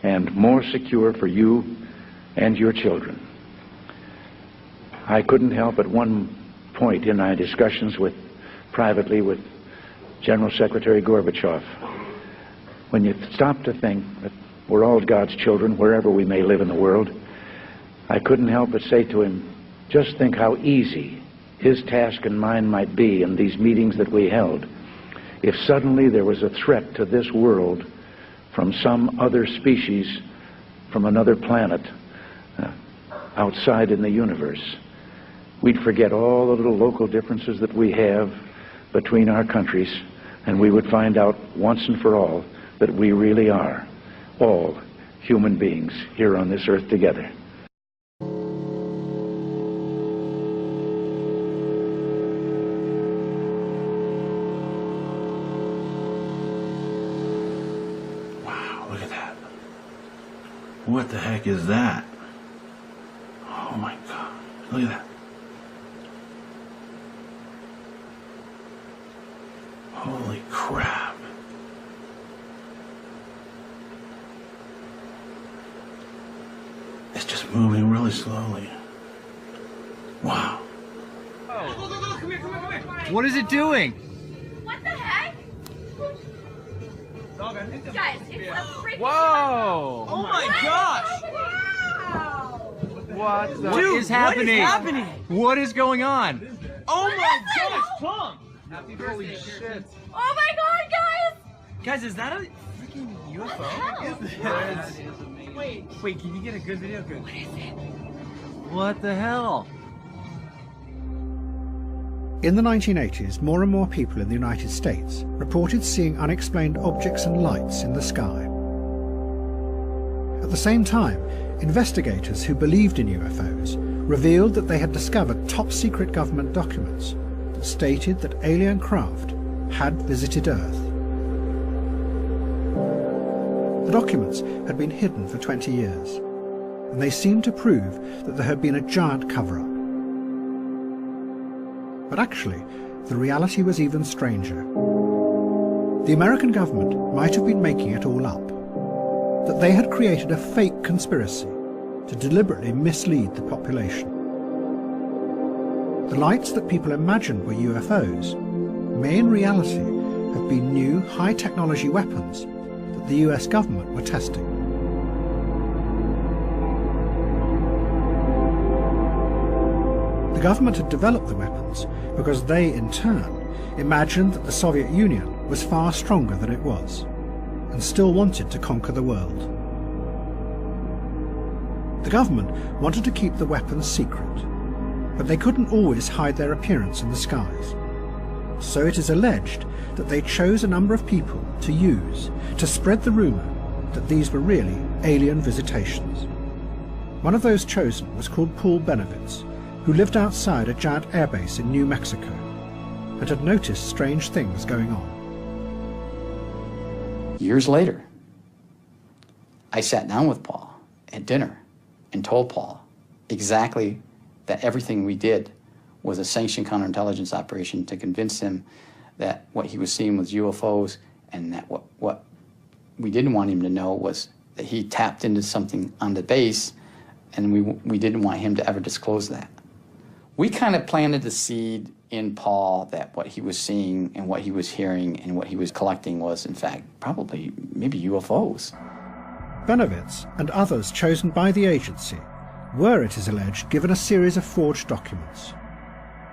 and more secure for you and your children. I couldn't help at one point in my discussions privately with General Secretary Gorbachev, when you stop to think that we're all God's children wherever we may live in the world, I couldn't help but say to him, just think how easy his task and mine might be in these meetings that we held if suddenly there was a threat to this world from some other species, from another planet, outside in the universe. We'd forget all the little local differences that we have between our countries, and we would find out once and for all that we really are all human beings here on this earth together. Wow, look at that. What the heck is that? Oh my God, look at that. Holy crap. It's just moving really slowly. Wow. Oh. Come here. What is it doing? What the heck? Guys, it's a freaking Whoa! UFO. Oh my gosh! Wow! What is happening? What is happening? What is going on? Oh What my is it? gosh, Tom! Holy shit. Oh my god, guys! Guys, is that a freaking UFO? Wait, can you get a good video? Good. What is it? What the hell? In the 1980s, more and more people in the United States reported seeing unexplained objects and lights in the sky. At the same time, investigators who believed in UFOs revealed that they had discovered top-secret government documents that stated that alien craft had visited Earth. The documents had been hidden for 20 years, and they seemed to prove that there had been a giant cover-up. But actually, the reality was even stranger. The American government might have been making it all up, that they had created a fake conspiracy to deliberately mislead the population. The lights that people imagined were UFOs may in reality have been new high-technology weapons that the US government were testing. The government had developed the weapons because they, in turn, imagined that the Soviet Union was far stronger than it was, and still wanted to conquer the world. The government wanted to keep the weapons secret, but they couldn't always hide their appearance in the skies. So it is alleged that they chose a number of people to use to spread the rumour that these were really alien visitations. One of those chosen was called Paul Benovitz, who lived outside a giant airbase in New Mexico and had noticed strange things going on. Years later, I sat down with Paul at dinner and told Paul exactly that everything we did was a sanctioned counterintelligence operation to convince him that what he was seeing was UFOs, and that what we didn't want him to know was that he tapped into something on the base, and we didn't want him to ever disclose that. We kind of planted the seed in Paul that what he was seeing and what he was hearing and what he was collecting was, in fact, probably maybe UFOs. Benovitz and others chosen by the agency were, it is alleged, given a series of forged documents.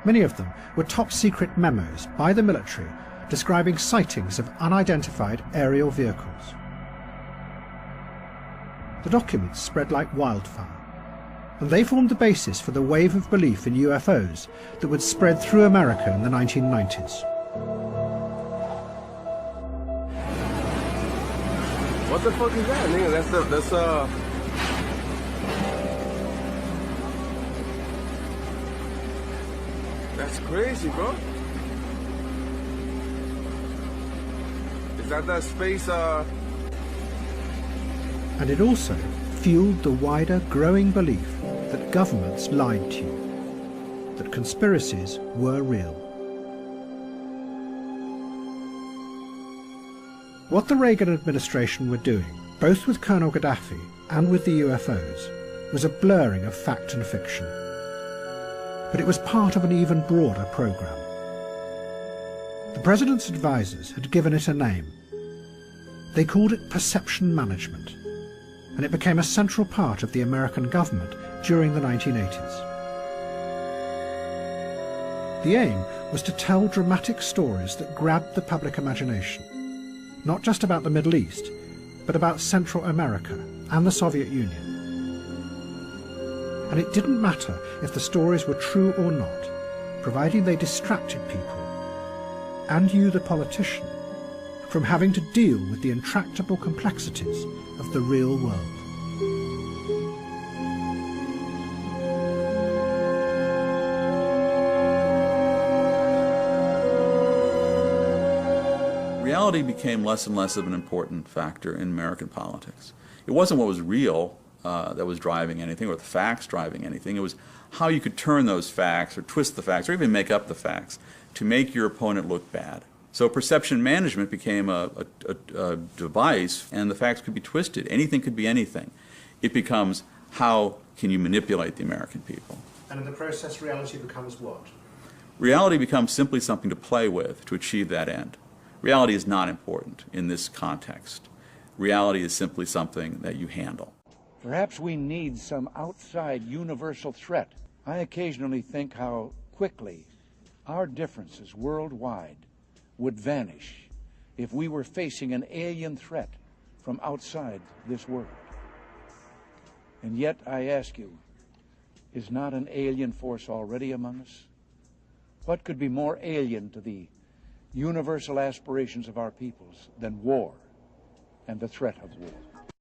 Many of them were top-secret memos by the military describing sightings of unidentified aerial vehicles. The documents spread like wildfire, and they formed the basis for the wave of belief in UFOs that would spread through America in the 1990s. What the fuck is that, nigga? That's crazy, bro. Is that space, And it also fueled the wider, growing belief that governments lied to you, that conspiracies were real. What the Reagan administration were doing both with Colonel Gaddafi and with the UFOs, was a blurring of fact and fiction. But it was part of an even broader program. The president's advisors had given it a name. They called it perception management, and it became a central part of the American government during the 1980s. The aim was to tell dramatic stories that grabbed the public imagination, not just about the Middle East, but about Central America and the Soviet Union. And it didn't matter if the stories were true or not, providing they distracted people, and you, the politician, from having to deal with the intractable complexities of the real world. Reality became less and less of an important factor in American politics. It wasn't what was real that was driving anything, or the facts driving anything. It was how you could turn those facts, or twist the facts, or even make up the facts to make your opponent look bad. So perception management became a device, and the facts could be twisted. Anything could be anything. It becomes, how can you manipulate the American people? And in the process, reality becomes what? Reality becomes simply something to play with to achieve that end. Reality is not important in this context. Reality is simply something that you handle. Perhaps we need some outside universal threat. I occasionally think how quickly our differences worldwide would vanish if we were facing an alien threat from outside this world. And yet, I ask you, is not an alien force already among us? What could be more alien to the universal aspirations of our peoples than war and the threat of war?